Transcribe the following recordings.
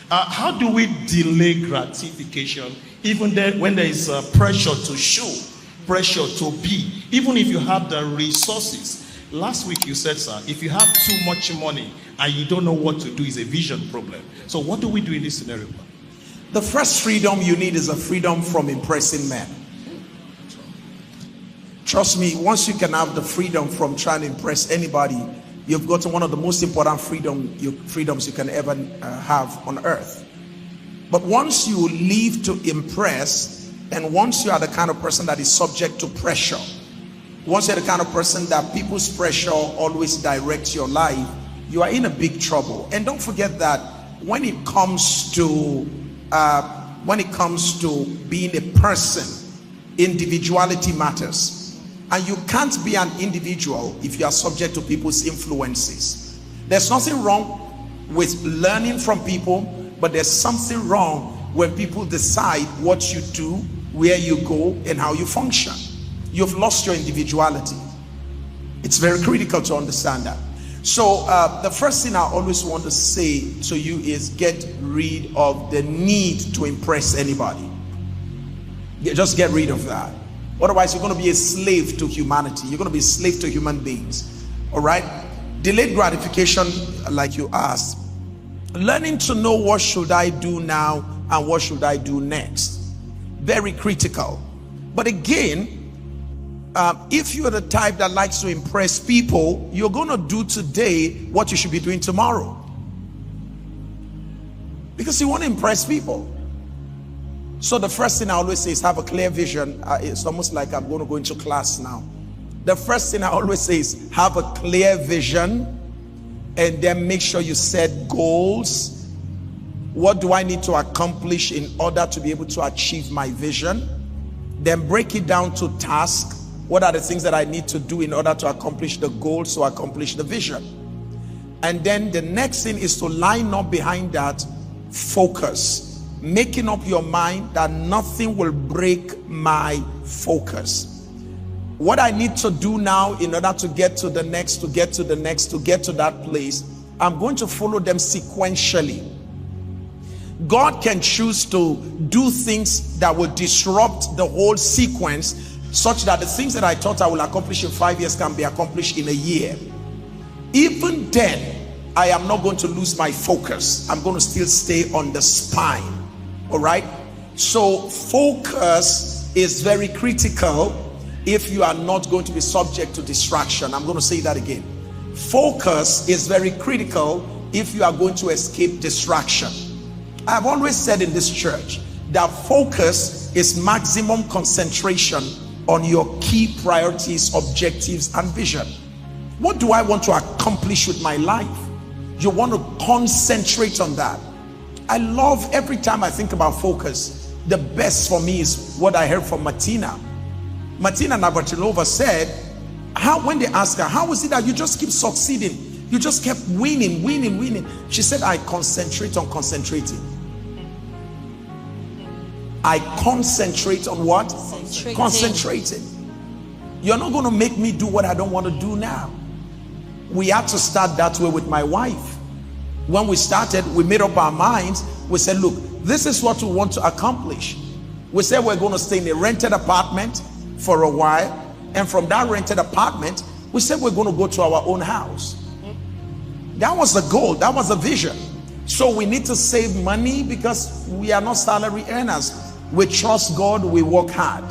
How do we delay gratification even then when there is pressure to show, pressure to be, even if you have the resources? Last week you said, sir, if you have too much money and you don't know what to do, is a vision problem. So what do we do in this scenario? The first freedom you need is a freedom from impressing men. Trust me, once you can have the freedom from trying to impress anybody, you've gotten one of the most important freedoms you can ever have on earth. But once you live to impress, and once you are the kind of person that is subject to pressure, once you're the kind of person that people's pressure always directs your life, you are in a big trouble. And don't forget that when it comes to being a person, individuality matters. And you can't be an individual if you are subject to people's influences. There's nothing wrong with learning from people, but there's something wrong when people decide what you do, where you go, and how you function. You've lost your individuality. It's very critical to understand that. So the first thing I always want to say to you is get rid of the need to impress anybody. Just get rid of that. Otherwise, you're going to be a slave to humanity. You're going to be a slave to human beings. All right? Delayed gratification, like you asked. Learning to know what should I do now and what should I do next. Very critical. But again, if you're the type that likes to impress people, you're going to do today what you should be doing tomorrow. Because you want to impress people. So the first thing I always say is have a clear vision. It's almost like I'm going to go into class now. The first thing I always say is have a clear vision, and then make sure you set goals. What do I need to accomplish in order to be able to achieve my vision? Then break it down to tasks. What are the things that I need to do in order to accomplish the goals, to accomplish the vision? And then the next thing is to line up behind that focus, making up your mind that nothing will break my focus. What I need to do now in order to get to the next, to get to the next, to get to that place, I'm going to follow them sequentially. God can choose to do things that will disrupt the whole sequence, such that the things that I thought I will accomplish in 5 years can be accomplished in a year. Even then, I am not going to lose my focus. I'm going to still stay on the spine. All right? So focus is very critical if you are not going to be subject to distraction. I'm going to say that again. Focus is very critical if you are going to escape distraction. I've always said in this church that focus is maximum concentration on your key priorities, objectives, and vision. What do I want to accomplish with my life? You want to concentrate on that. I love every time I think about focus. The best for me is what I heard from Martina. Martina Navratilova said, when they asked her, how is it that you just keep succeeding? You just kept winning. She said, I concentrate on concentrating. I concentrate on what? Concentrating. You're not going to make me do what I don't want to do now. We had to start that way with my wife. When we started, we made up our minds. We said, look, this is what we want to accomplish. We said we're going to stay in a rented apartment for a while. And from that rented apartment, we said we're going to go to our own house. That was the goal. That was the vision. So we need to save money because we are not salary earners. We trust God, we work hard.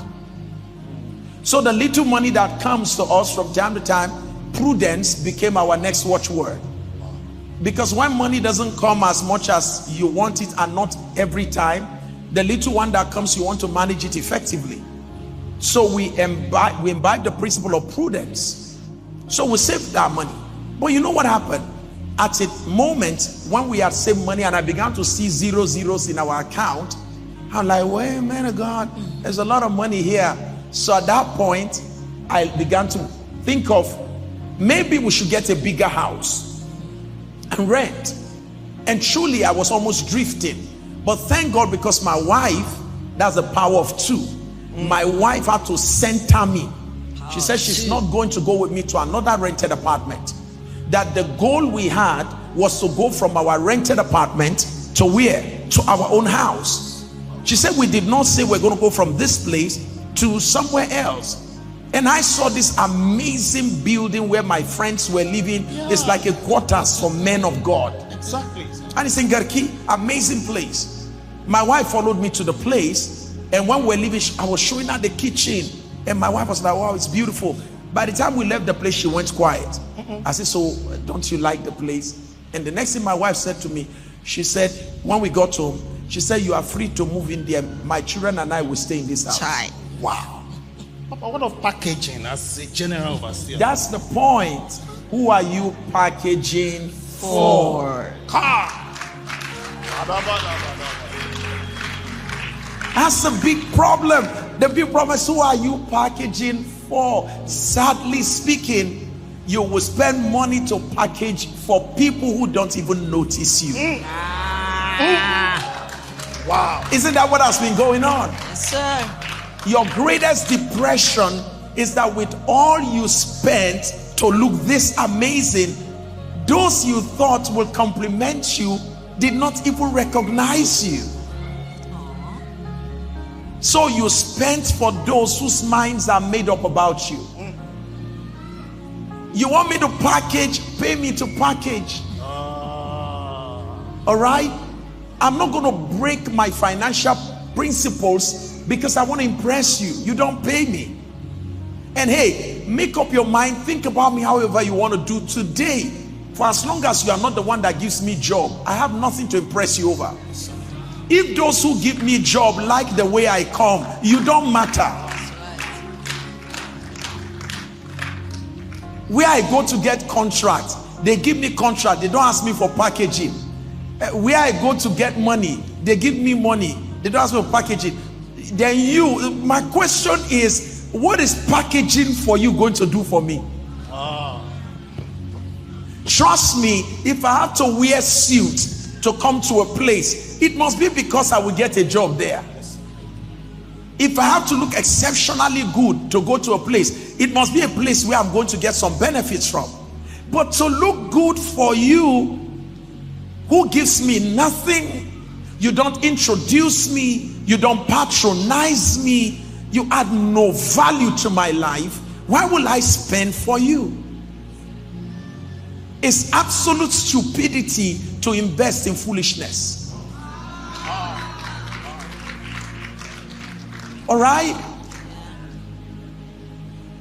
So the little money that comes to us from time to time, prudence became our next watchword. Because when money doesn't come as much as you want it, and not every time, the little one that comes, you want to manage it effectively. So we imbibe the principle of prudence. So we saved our money. But you know what happened? At a moment when we had saved money and I began to see zeros in our account, I'm like, wait, man of God, there's a lot of money here. So at that point, I began to think of maybe we should get a bigger house and rent. And truly, I was almost drifting. But thank God, because my wife, that's the power of two. My wife had to center me. She said she's not going to go with me to another rented apartment. That the goal we had was to go from our rented apartment To where? To our own house. She said, we did not say we're going to go from this place to somewhere else. And I saw this amazing building where my friends were living. Yeah. It's like a quarters for men of God. Exactly. And it's in Garki, amazing place. My wife followed me to the place, and when we were leaving, I was showing her the kitchen, and my wife was like, wow, it's beautiful. By the time we left the place, she went quiet. I said, so don't you like the place? And the next thing my wife said to me, she said, when we got home, she said, you are free to move in there. My children and I will stay in this house. Chai. Wow. Papa, what of packaging as a general overseer? That's the point. Who are you packaging for? Car. That's a big problem. The big problem is, who are you packaging for? Sadly speaking, you will spend money to package for people who don't even notice you. Wow. Isn't that what has been going on? Yes, sir. Your greatest depression is that with all you spent to look this amazing, those you thought will compliment you did not even recognize you. So you spent for those whose minds are made up about you. You want me to package? Pay me to package. All right? I'm not going to break my financial principles because I want to impress you. You don't pay me. And hey, make up your mind. Think about me however you want to do today. For as long as you are not the one that gives me job, I have nothing to impress you over. If those who give me job like the way I come, you don't matter. Where I go to get contract, they give me contract, they don't ask me for packaging. Where I go to get money, they give me money, they don't ask me for packaging. Then you, my question is, what is packaging for you going to do for me? Trust me, if I have to wear suit to come to a place, it must be because I will get a job there. If I have to look exceptionally good to go to a place, it must be a place where I'm going to get some benefits from. But to look good for you, who gives me nothing, you don't introduce me, you don't patronize me, you add no value to my life, why will I spend for you? It's absolute stupidity to invest in foolishness. All right?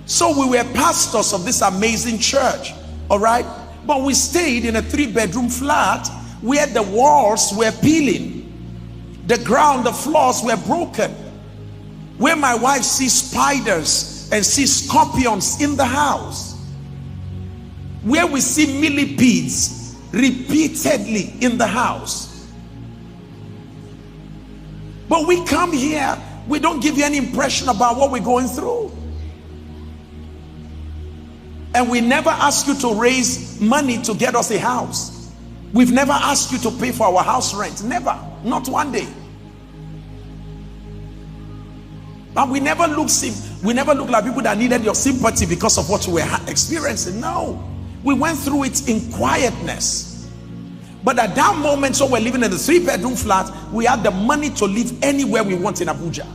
So we were pastors of this amazing church. All right? But we stayed in a 3-bedroom flat where the walls were peeling, the ground, the floors were broken, where my wife sees spiders and sees scorpions in the house, where we see millipedes repeatedly in the house. But we come here, we don't give you any impression about what we're going through. And we never ask you to raise money to get us a house. We've never asked you to pay for our house rent. Never. Not one day. But we never look like people that needed your sympathy because of what we were experiencing. No. We went through it in quietness. But at that moment, so we're living in a 3-bedroom flat, we had the money to live anywhere we want in Abuja.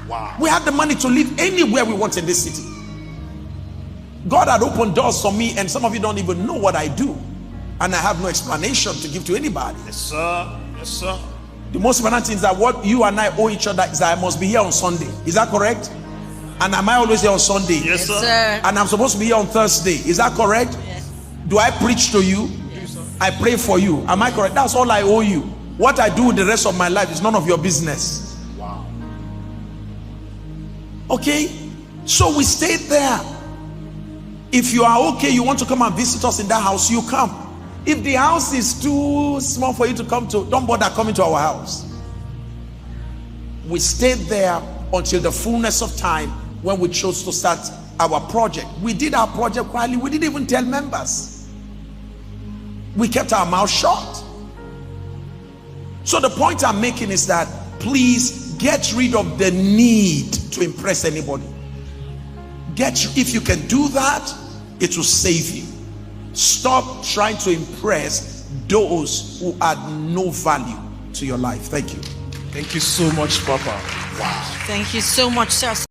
Wow. We had the money to live anywhere we want in this city. God had opened doors for me, and some of you don't even know what I do. And I have no explanation to give to anybody. Yes, sir. Yes, sir. The most important thing is that what you and I owe each other is that I must be here on Sunday. Is that correct? And am I always here on Sunday? Yes, sir. And I'm supposed to be here on Thursday. Is that correct? Yes. Do I preach to you? Yes, sir. I pray for you. Am I correct? That's all I owe you. What I do with the rest of my life is none of your business. Wow. Okay? So we stayed there. If you are okay, you want to come and visit us in that house, you come. If the house is too small for you to come to, don't bother coming to our house. We stayed there until the fullness of time when we chose to start our project. We did our project quietly. We didn't even tell members. We kept our mouth shut. So the point I'm making is that please get rid of the need to impress anybody. If you can do that, it will save you. Stop trying to impress those who add no value to your life. Thank you. Thank you so much, Papa. Wow. Thank you so much, sir.